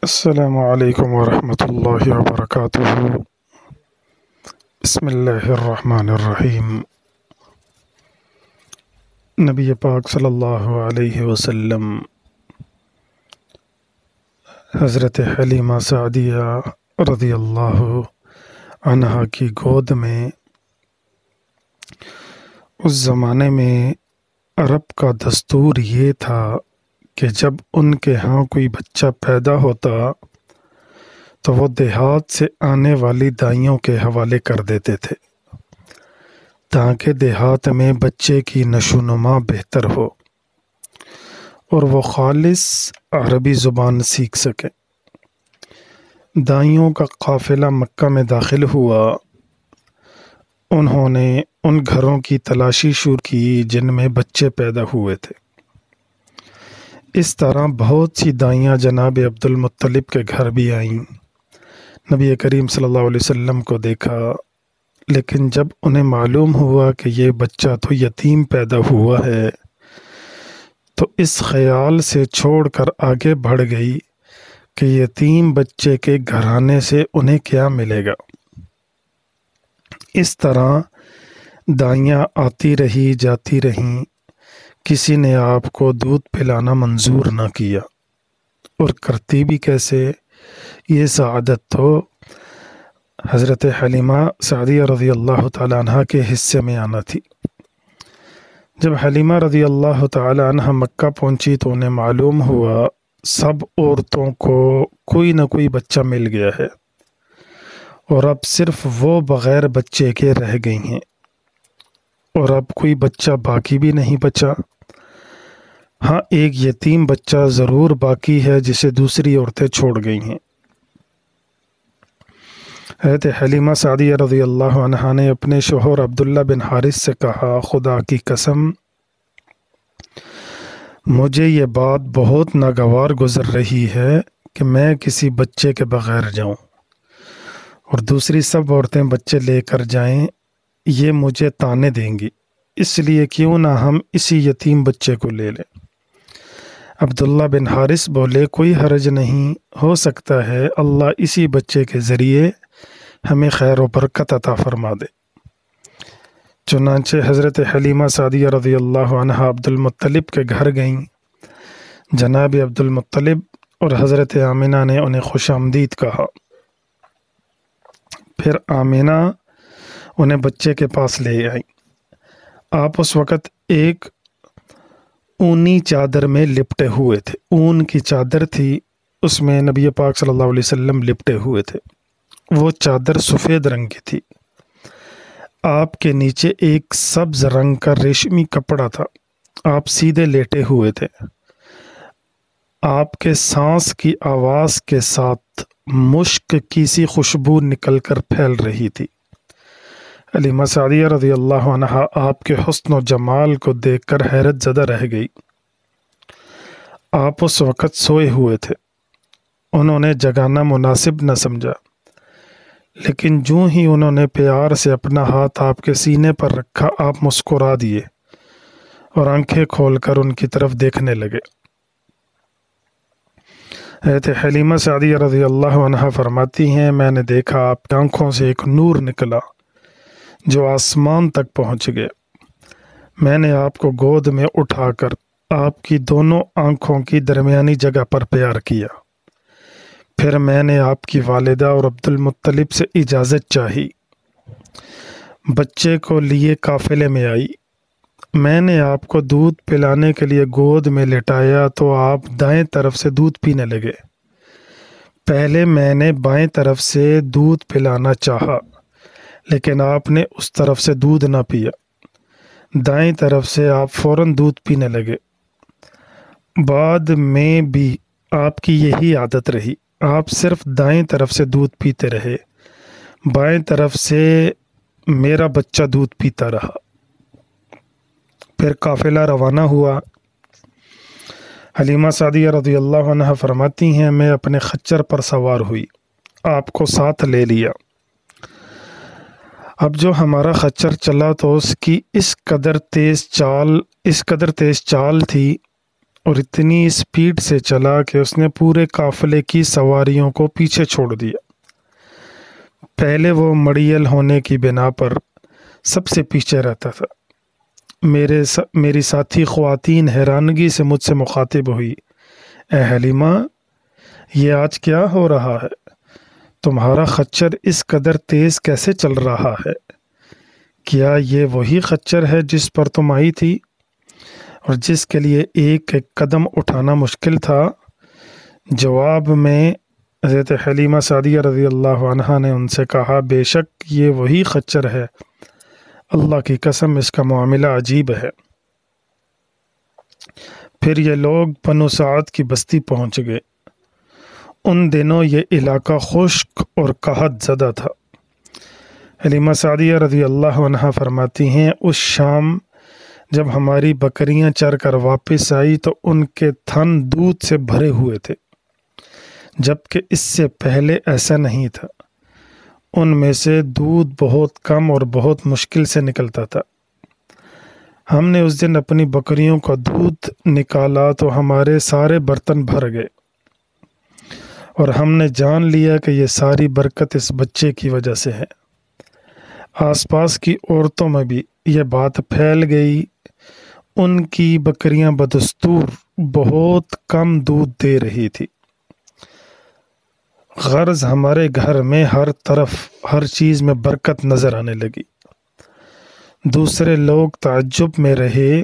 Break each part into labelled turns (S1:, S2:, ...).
S1: السلام علیکم ورحمۃ اللہ وبرکاتہ۔ بسم اللہ الرحمن الرحیم۔ نبی پاک صلی اللہ علیہ وسلم حضرت حلیمہ سعدیہ رضی اللہ عنہا کی گود میں اس زمانے میں عرب کا دستور یہ تھا کہ جب ان کے ہاں کوئی بچہ پیدا ہوتا تو وہ دیہات سے آنے والی دائیوں کے حوالے کر دیتے تھے تاکہ دیہات میں بچے کی نشو نما بہتر ہو اور وہ خالص عربی زبان سیکھ سکے۔ دائیوں کا قافلہ مکہ میں داخل ہوا۔ انہوں نے ان گھروں کی تلاشی شروع کی جن میں بچے پیدا ہوئے تھے۔ اس طرح بہت سی دائیاں جناب عبد المطلب کے گھر بھی آئیں، نبی کریم صلی اللہ علیہ وسلم کو دیکھا، لیکن جب انہیں معلوم ہوا کہ یہ بچہ تو یتیم پیدا ہوا ہے تو اس خیال سے چھوڑ کر آگے بڑھ گئی کہ یتیم بچے کے گھرانے سے انہیں کیا ملے گا۔ اس طرح دائیاں آتی رہی جاتی رہیں، کسی نے آپ کو دودھ پلانا منظور نہ کیا، اور کرتی بھی کیسے؟ یہ سعادت تو حضرت حلیمہ سعدیہ رضی اللہ تعالی عنہ کے حصے میں آنا تھی۔ جب حلیمہ رضی اللہ تعالی عنہ مکہ پہنچی تو انہیں معلوم ہوا سب عورتوں کو کوئی نہ کوئی بچہ مل گیا ہے اور اب صرف وہ بغیر بچے کے رہ گئی ہیں، اور اب کوئی بچہ باقی بھی نہیں بچا۔ ہاں، ایک یتیم بچہ ضرور باقی ہے جسے دوسری عورتیں چھوڑ گئی ہیں۔ حضرت حلیمہ سعدیہ رضی اللہ عنہا نے اپنے شوہر عبداللہ بن حارث سے کہا، خدا کی قسم مجھے یہ بات بہت ناگوار گزر رہی ہے کہ میں کسی بچے کے بغیر جاؤں اور دوسری سب عورتیں بچے لے کر جائیں، یہ مجھے طعنے دیں گی، اس لیے کیوں نہ ہم اسی یتیم بچے کو لے لیں۔ عبداللہ بن حارث بولے، کوئی حرج نہیں، ہو سکتا ہے اللہ اسی بچے کے ذریعے ہمیں خیر و برکت عطا فرما دے۔ چنانچہ حضرت حلیمہ سعدیہ رضی اللہ عنہا عبد المطلب کے گھر گئیں۔ جناب عبد المطلب اور حضرت آمنہ نے انہیں خوش آمدید کہا۔ پھر آمنہ انہیں بچے کے پاس لے آئیں۔ آپ اس وقت ایک اونی چادر میں لپٹے ہوئے تھے۔ اون کی چادر تھی، اس میں نبی پاک صلی اللہ علیہ وسلم لپٹے ہوئے تھے۔ وہ چادر سفید رنگ کی تھی۔ آپ کے نیچے ایک سبز رنگ کا ریشمی کپڑا تھا۔ آپ سیدھے لیٹے ہوئے تھے۔ آپ کے سانس کی آواز کے ساتھ مشک کی سی خوشبو نکل کر پھیل رہی تھی۔ حلیمہ سعدیہ رضی اللہ عنہا آپ کے حسن و جمال کو دیکھ کر حیرت زدہ رہ گئی۔ آپ اس وقت سوئے ہوئے تھے۔ انہوں نے جگانا مناسب نہ سمجھا، لیکن جو ہی انہوں نے پیار سے اپنا ہاتھ آپ کے سینے پر رکھا، آپ مسکرا دیے اور آنکھیں کھول کر ان کی طرف دیکھنے لگے۔ حضرت حلیمہ سعدیہ رضی اللہ عنہا فرماتی ہیں، میں نے دیکھا آپ کی آنکھوں سے ایک نور نکلا جو آسمان تک پہنچ گیا۔ میں نے آپ کو گود میں اٹھا کر آپ کی دونوں آنکھوں کی درمیانی جگہ پر پیار کیا۔ پھر میں نے آپ کی والدہ اور عبد المطلب سے اجازت چاہی، بچے کو لیے قافلے میں آئی۔ میں نے آپ کو دودھ پلانے کے لیے گود میں لٹایا تو آپ دائیں طرف سے دودھ پینے لگے۔ پہلے میں نے بائیں طرف سے دودھ پلانا چاہا، لیکن آپ نے اس طرف سے دودھ نہ پیا۔ دائیں طرف سے آپ فوراً دودھ پینے لگے۔ بعد میں بھی آپ کی یہی عادت رہی، آپ صرف دائیں طرف سے دودھ پیتے رہے، بائیں طرف سے میرا بچہ دودھ پیتا رہا۔ پھر قافلہ روانہ ہوا۔ حلیمہ سعدیہ رضی اللہ عنہ فرماتی ہیں، میں اپنے خچر پر سوار ہوئی، آپ کو ساتھ لے لیا۔ اب جو ہمارا خچر چلا تو اس کی اس قدر تیز چال تھی اور اتنی اسپیڈ سے چلا کہ اس نے پورے قافلے کی سواریوں کو پیچھے چھوڑ دیا۔ پہلے وہ مڑیل ہونے کی بنا پر سب سے پیچھے رہتا تھا۔ میری ساتھی خواتین حیرانگی سے مجھ سے مخاطب ہوئی، اے حلیمہ، یہ آج کیا ہو رہا ہے؟ تمہارا خچر اس قدر تیز کیسے چل رہا ہے؟ کیا یہ وہی خچر ہے جس پر تم آئی تھی اور جس کے لیے ایک ایک قدم اٹھانا مشکل تھا؟ جواب میں حضرت حلیمہ سعدیہ رضی اللہ عنہا نے ان سے کہا، بے شک یہ وہی خچر ہے، اللہ کی قسم اس کا معاملہ عجیب ہے۔ پھر یہ لوگ بنو سعد کی بستی پہنچ گئے۔ ان دنوں یہ علاقہ خشک اور قحط زدہ تھا۔ حلیمہ سعدیہ رضی اللہ عنہا فرماتی ہیں، اس شام جب ہماری بکریاں چر کر واپس آئی تو ان کے تھن دودھ سے بھرے ہوئے تھے، جبکہ اس سے پہلے ایسا نہیں تھا۔ ان میں سے دودھ بہت کم اور بہت مشکل سے نکلتا تھا۔ ہم نے اس دن اپنی بکریوں کا دودھ نکالا تو ہمارے سارے برتن بھر گئے، اور ہم نے جان لیا کہ یہ ساری برکت اس بچے کی وجہ سے ہے۔ آس پاس کی عورتوں میں بھی یہ بات پھیل گئی۔ ان کی بکریاں بدستور بہت کم دودھ دے رہی تھی۔ غرض ہمارے گھر میں ہر طرف ہر چیز میں برکت نظر آنے لگی۔ دوسرے لوگ تعجب میں رہے۔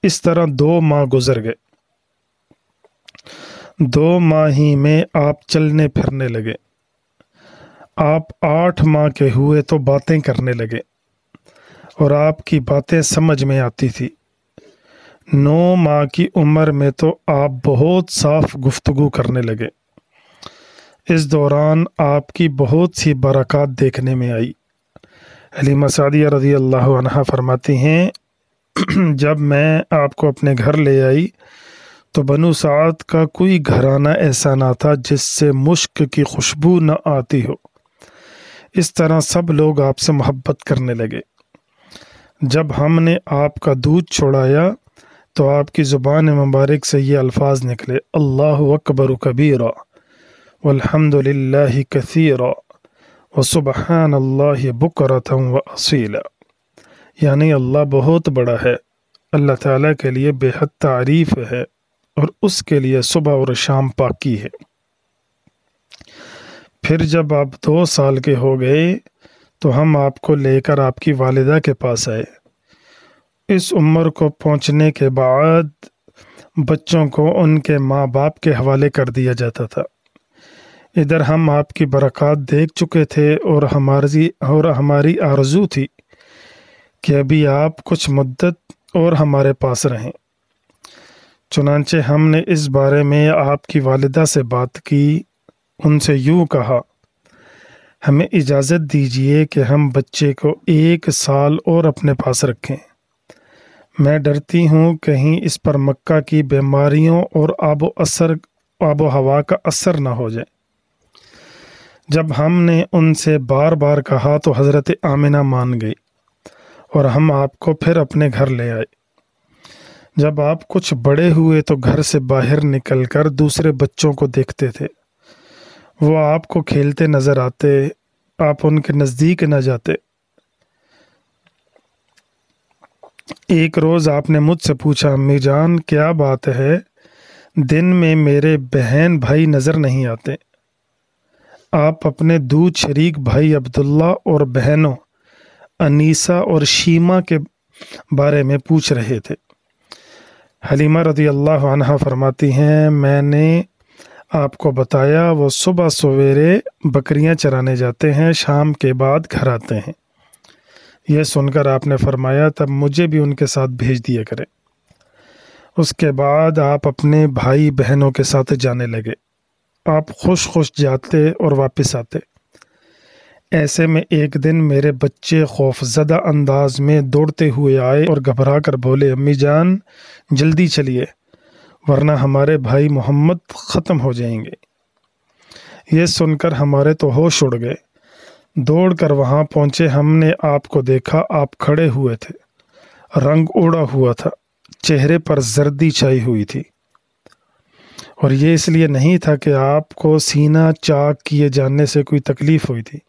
S1: اس طرح 2 ماہ گزر گئے۔ 2 ماہ ہی میں آپ چلنے پھرنے لگے۔ آپ 8 ماہ کے ہوئے تو باتیں کرنے لگے اور آپ کی باتیں سمجھ میں آتی تھی۔ 9 ماہ کی عمر میں تو آپ بہت صاف گفتگو کرنے لگے۔ اس دوران آپ کی بہت سی برکات دیکھنے میں آئی۔ حلیمہ سعدیہ رضی اللہ عنہا فرماتی ہیں، جب میں آپ کو اپنے گھر لے آئی تو بنو سعد کا کوئی گھرانہ ایسا نہ تھا جس سے مشک کی خوشبو نہ آتی ہو۔ اس طرح سب لوگ آپ سے محبت کرنے لگے۔ جب ہم نے آپ کا دودھ چھوڑایا تو آپ کی زبان مبارک سے یہ الفاظ نکلے، اللہ اکبر کبیرا والحمد للہ کثیرا وسبحان اللہ بکرۃ واصیلا، یعنی اللہ بہت بڑا ہے، اللہ تعالیٰ کے لیے بے حد تعریف ہے اور اس کے لیے صبح اور شام پاکی ہے۔ پھر جب آپ 2 سال کے ہو گئے تو ہم آپ کو لے کر آپ کی والدہ کے پاس آئے۔ اس عمر کو پہنچنے کے بعد بچوں کو ان کے ماں باپ کے حوالے کر دیا جاتا تھا۔ ادھر ہم آپ کی برکات دیکھ چکے تھے اور ہماری آرزو تھی کہ ابھی آپ کچھ مدت اور ہمارے پاس رہیں۔ چنانچہ ہم نے اس بارے میں آپ کی والدہ سے بات کی۔ ان سے یوں کہا، ہمیں اجازت دیجیے کہ ہم بچے کو 1 سال اور اپنے پاس رکھیں۔ میں ڈرتی ہوں کہیں اس پر مکہ کی بیماریوں اور آب و ہوا کا اثر نہ ہو جائے۔ جب ہم نے ان سے بار بار کہا تو حضرت آمنہ مان گئی اور ہم آپ کو پھر اپنے گھر لے آئے۔ جب آپ کچھ بڑے ہوئے تو گھر سے باہر نکل کر دوسرے بچوں کو دیکھتے تھے۔ وہ آپ کو کھیلتے نظر آتے، آپ ان کے نزدیک نہ جاتے۔ ایک روز آپ نے مجھ سے پوچھا، امی جان کیا بات ہے، دن میں میرے بہن بھائی نظر نہیں آتے؟ آپ اپنے دودھ شریک بھائی عبداللہ اور بہنوں انیسہ اور شیمہ کے بارے میں پوچھ رہے تھے۔ حلیمہ رضی اللہ عنہا فرماتی ہیں، میں نے آپ کو بتایا وہ صبح سویرے بکریاں چرانے جاتے ہیں، شام کے بعد گھر آتے ہیں۔ یہ سن کر آپ نے فرمایا، تب مجھے بھی ان کے ساتھ بھیج دیا کریں۔ اس کے بعد آپ اپنے بھائی بہنوں کے ساتھ جانے لگے۔ آپ خوش خوش جاتے اور واپس آتے۔ ایسے میں ایک دن میرے بچے خوف زدہ انداز میں دوڑتے ہوئے آئے اور گھبرا کر بولے، امی جان جلدی چلیے ورنہ ہمارے بھائی محمد ختم ہو جائیں گے۔ یہ سن کر ہمارے تو ہوش اڑ گئے۔ دوڑ کر وہاں پہنچے، ہم نے آپ کو دیکھا، آپ کھڑے ہوئے تھے، رنگ اڑا ہوا تھا، چہرے پر زردی چھائی ہوئی تھی۔ اور یہ اس لیے نہیں تھا کہ آپ کو سینہ چاک کیے جانے سے کوئی تکلیف ہوئی تھی،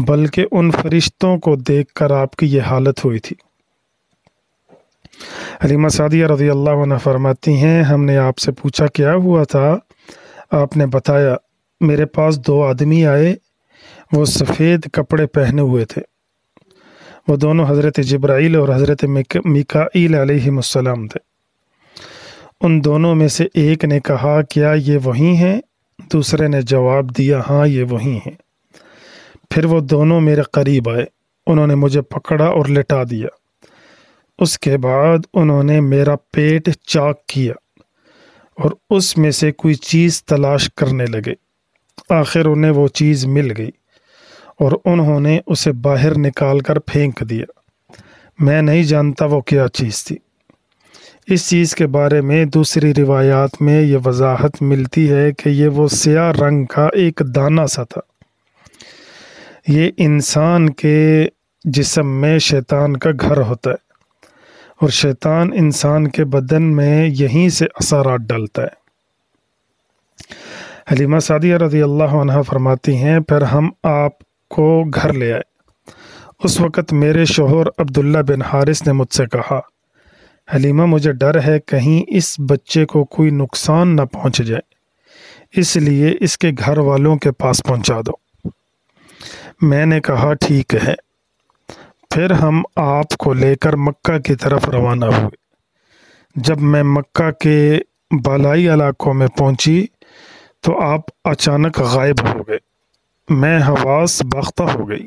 S1: بلکہ ان فرشتوں کو دیکھ کر آپ کی یہ حالت ہوئی تھی۔ حلیمہ سعدیہ رضی اللہ عنہ فرماتی ہیں، ہم نے آپ سے پوچھا کیا ہوا تھا؟ آپ نے بتایا، میرے پاس 2 آدمی آئے، وہ سفید کپڑے پہنے ہوئے تھے، وہ دونوں حضرت جبرائیل اور حضرت میکائیل علیہ السلام تھے۔ ان دونوں میں سے ایک نے کہا، کیا یہ وہی ہیں؟ دوسرے نے جواب دیا، ہاں یہ وہی ہیں۔ پھر وہ دونوں میرے قریب آئے، انہوں نے مجھے پکڑا اور لٹا دیا۔ اس کے بعد انہوں نے میرا پیٹ چاک کیا اور اس میں سے کوئی چیز تلاش کرنے لگے۔ آخر انہیں وہ چیز مل گئی اور انہوں نے اسے باہر نکال کر پھینک دیا۔ میں نہیں جانتا وہ کیا چیز تھی۔ اس چیز کے بارے میں دوسری روایات میں یہ وضاحت ملتی ہے کہ یہ وہ سیاہ رنگ کا ایک دانہ سا تھا۔ یہ انسان کے جسم میں شیطان کا گھر ہوتا ہے اور شیطان انسان کے بدن میں یہیں سے اثرات ڈالتا ہے۔ حلیمہ سعدیہ رضی اللہ عنہ فرماتی ہیں، پھر ہم آپ کو گھر لے آئے۔ اس وقت میرے شوہر عبداللہ بن حارث نے مجھ سے کہا، حلیمہ مجھے ڈر ہے کہیں اس بچے کو کوئی نقصان نہ پہنچ جائے، اس لیے اس کے گھر والوں کے پاس پہنچا دو۔ میں نے کہا ٹھیک ہے۔ پھر ہم آپ کو لے کر مکہ کی طرف روانہ ہوئے۔ جب میں مکہ کے بالائی علاقوں میں پہنچی تو آپ اچانک غائب ہو گئے۔ میں حواس باختہ ہو گئی۔